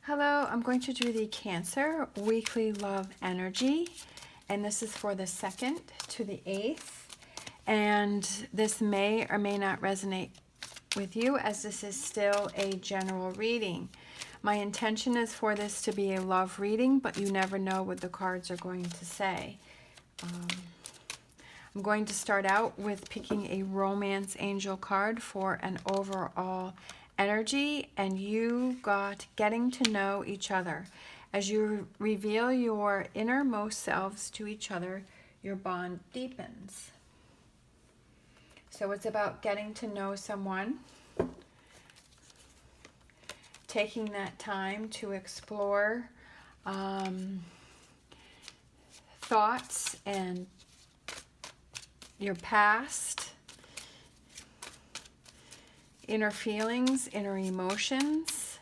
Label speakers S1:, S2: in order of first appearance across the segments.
S1: Hello, I'm going to do the Cancer Weekly Love Energy, and this is for the 2nd to the 8th, and this may or may not resonate with you as this is still a general reading. My intention is for this to be a love reading, but you never know what the cards are going to say. I'm going to start out with picking a romance angel card for an overall energy, and you got getting to know each other. As you reveal your innermost selves to each other, your bond deepens. So it's about getting to know someone, taking that time to explore thoughts and your past, inner feelings, inner emotions,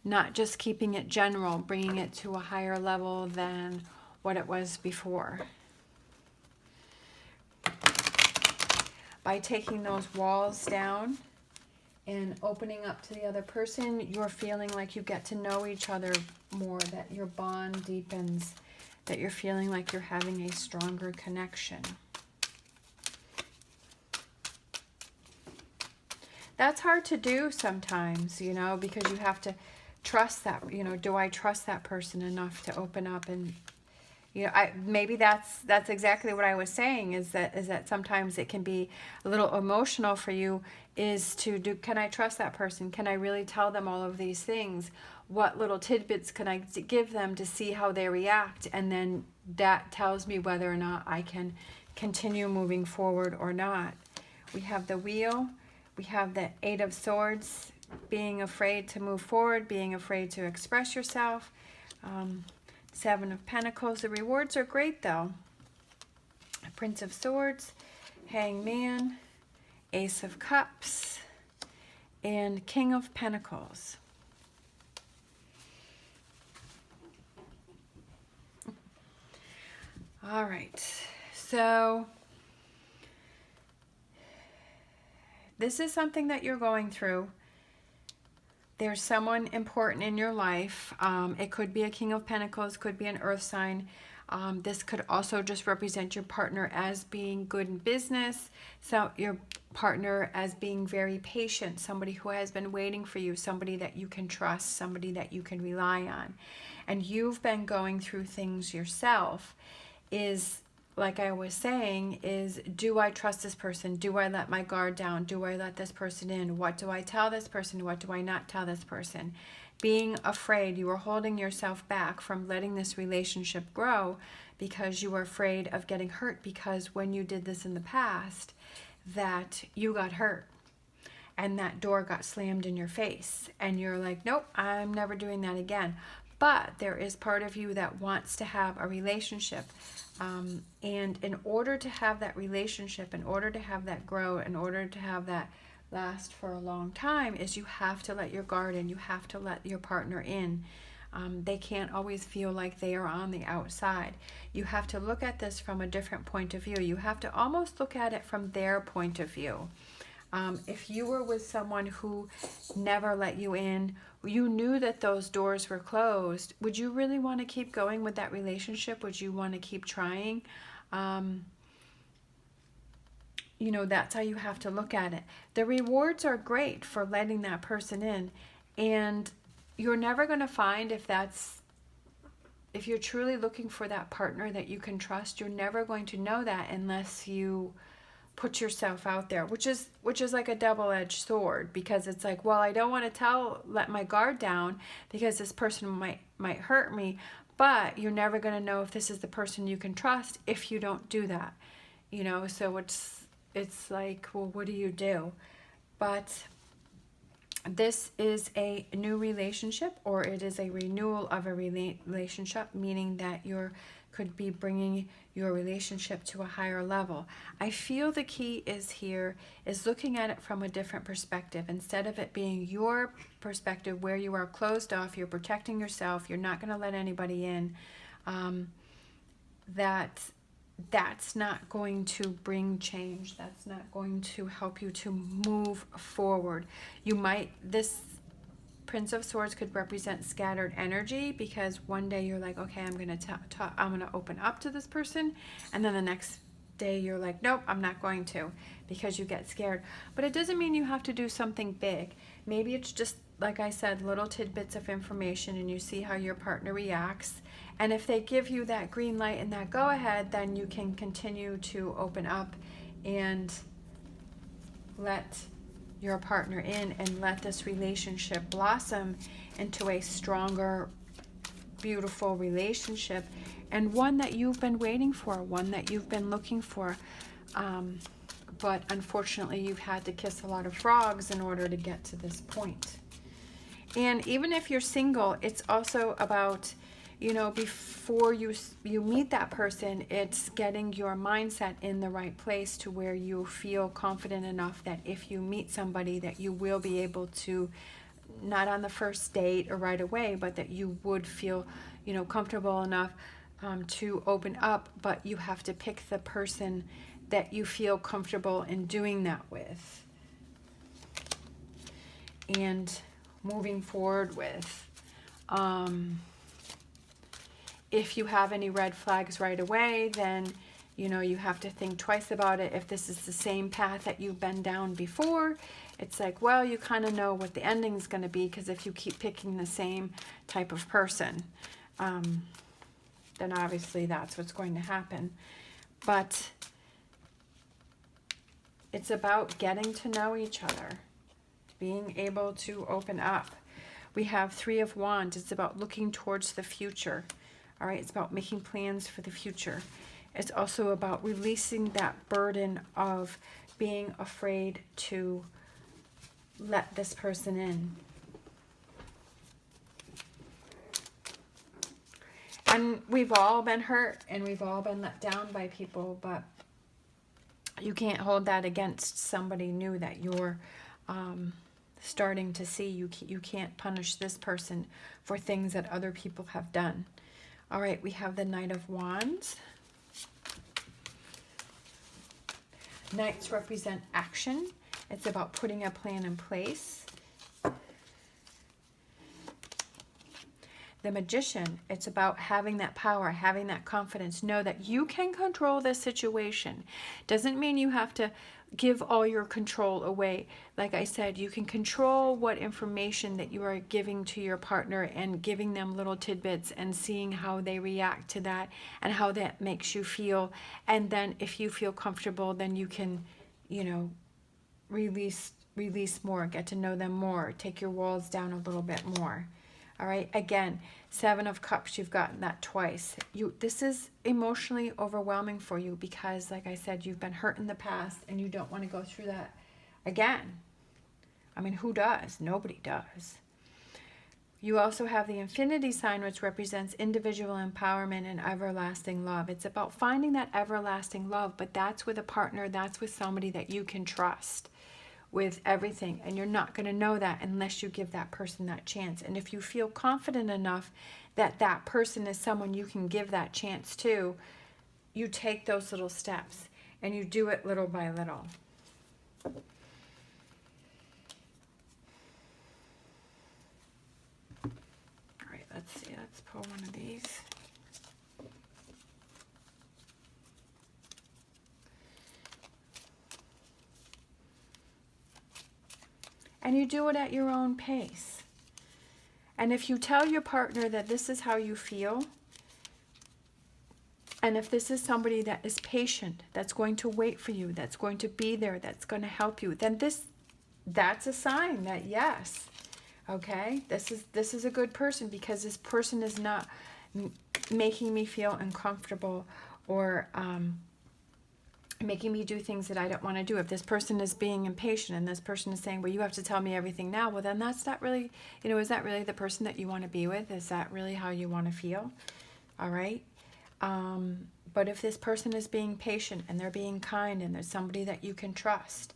S1: not just keeping it general, bringing it to a higher level than what it was before. By taking those walls down and opening up to the other person, you're feeling like you get to know each other more, that your bond deepens, that you're feeling like you're having a stronger connection. That's hard to do sometimes, you know, because you have to trust that, you know, do I trust that person enough to open up? And, you know, maybe that's exactly what I was saying, is that sometimes it can be a little emotional for you, is to do, can I trust that person? Can I really tell them all of these things? What little tidbits can I give them to see how they react? And then that tells me whether or not I can continue moving forward or not. We have the Wheel. We have the 8 of Swords, being afraid to move forward, being afraid to express yourself. 7 of Pentacles. The rewards are great though. Prince of Swords, Hangman, Ace of Cups, and King of Pentacles. All right, so this is something that you're going through. There's someone important in your life. It could be a King of Pentacles, could be an earth sign. This could also just represent your partner as being good in business. So your partner as being very patient, somebody who has been waiting for you, somebody that you can trust, somebody that you can rely on. And you've been going through things yourself. Is, like I was saying, is, do I trust this person? Do I let my guard down? Do I let this person in? What do I tell this person? What do I not tell this person? Being afraid, you are holding yourself back from letting this relationship grow because you are afraid of getting hurt, because when you did this in the past, that you got hurt and that door got slammed in your face and you're like, nope, I'm never doing that again. But there is part of you that wants to have a relationship. And in order to have that relationship, in order to have that grow, in order to have that last for a long time, is you have to let your guard in. You have to let your partner in. They can't always feel like they are on the outside. You have to look at this from a different point of view. You have to almost look at it from their point of view. If you were with someone who never let you in, you knew that those doors were closed, would you really want to keep going with that relationship? Would you want to keep trying? You know, that's how you have to look at it. The rewards are great for letting that person in, and you're never going to find, if you're truly looking for that partner that you can trust, you're never going to know that unless you put yourself out there, which is like a double-edged sword, because it's like, well, I don't want to let my guard down because this person might hurt me, but you're never going to know if this is the person you can trust if you don't do that, you know. So it's like, well, what do you do? But this is a new relationship, or it is a renewal of a relationship, meaning that you could be bringing your relationship to a higher level. I feel the key is looking at it from a different perspective. Instead of it being your perspective where you are closed off, you're protecting yourself, you're not going to let anybody in, that's not going to bring change. That's not going to help you to move forward. This Prince of Swords could represent scattered energy, because one day you're like, okay, I'm going to open up to this person, and then the next day you're like, nope, I'm not going to, because you get scared. But it doesn't mean you have to do something big. Maybe it's just, like I said, little tidbits of information, and you see how your partner reacts. And if they give you that green light and that go ahead, then you can continue to open up and let your partner in and let this relationship blossom into a stronger, beautiful relationship, and one that you've been waiting for, one that you've been looking for. But unfortunately, you've had to kiss a lot of frogs in order to get to this point. And even if you're single, it's also about, you know, before you meet that person, it's getting your mindset in the right place to where you feel confident enough that if you meet somebody, that you will be able to, not on the first date or right away, but that you would feel, you know, comfortable enough to open up. But you have to pick the person that you feel comfortable in doing that with and moving forward with. If you have any red flags right away, then, you know, you have to think twice about it. If this is the same path that you've been down before, it's like, well, you kind of know what the ending is going to be, because if you keep picking the same type of person, then obviously that's what's going to happen. But it's about getting to know each other, being able to open up. We have Three of Wands. It's about looking towards the future. All right, it's about making plans for the future. It's also about releasing that burden of being afraid to let this person in. And we've all been hurt and we've all been let down by people, but you can't hold that against somebody new that you're starting to see. You can't punish this person for things that other people have done. All right, we have the Knight of Wands. Knights represent action. It's about putting a plan in place. The Magician, it's about having that power, having that confidence. Know that you can control this situation. Doesn't mean you have to give all your control away. Like I said, you can control what information that you are giving to your partner and giving them little tidbits and seeing how they react to that and how that makes you feel. And then if you feel comfortable, then you can, you know, release more, get to know them more, take your walls down a little bit more. All right, again, Seven of Cups, you've gotten that twice. This is emotionally overwhelming for you because, like I said, you've been hurt in the past and you don't want to go through that again. I mean, who does? Nobody does. You also have the Infinity sign, which represents individual empowerment and everlasting love. It's about finding that everlasting love, but that's with a partner, that's with somebody that you can trust with everything, and you're not going to know that unless you give that person that chance. And if you feel confident enough that that person is someone you can give that chance to, you take those little steps and you do it little by little. All right, let's see, let's pull one of these. And you do it at your own pace. And if you tell your partner that this is how you feel, and if this is somebody that is patient, that's going to wait for you, that's going to be there, that's going to help you, then that's a sign that yes, okay, this is a good person, because this person is not making me feel uncomfortable or making me do things that I don't want to do. If this person is being impatient and this person is saying, well, you have to tell me everything now, well, then that's not really, you know, is that really the person that you want to be with? Is that really how you want to feel? All right. But if this person is being patient and they're being kind and there's somebody that you can trust,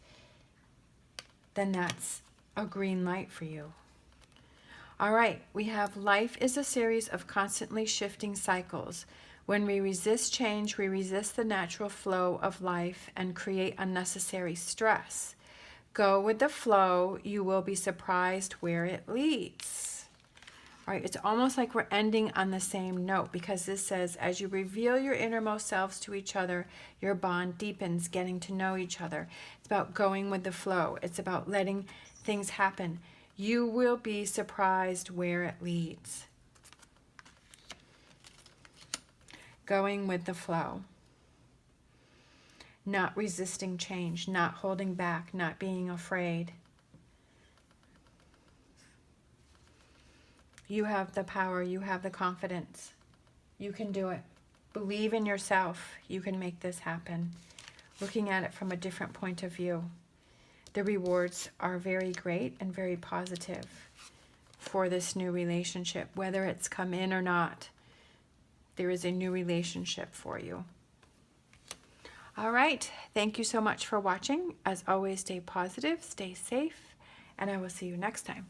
S1: then that's a green light for you. All right. We have life is a series of constantly shifting cycles. When we resist change, we resist the natural flow of life and create unnecessary stress. Go with the flow. You will be surprised where it leads. All right, it's almost like we're ending on the same note, because this says, as you reveal your innermost selves to each other, your bond deepens, getting to know each other. It's about going with the flow. It's about letting things happen. You will be surprised where it leads. Going with the flow. Not resisting change, not holding back, not being afraid. You have the power, you have the confidence. You can do it. Believe in yourself. You can make this happen. Looking at it from a different point of view. The rewards are very great and very positive for this new relationship. Whether it's come in or not, there is a new relationship for you. All right. Thank you so much for watching. As always, stay positive, stay safe, and I will see you next time.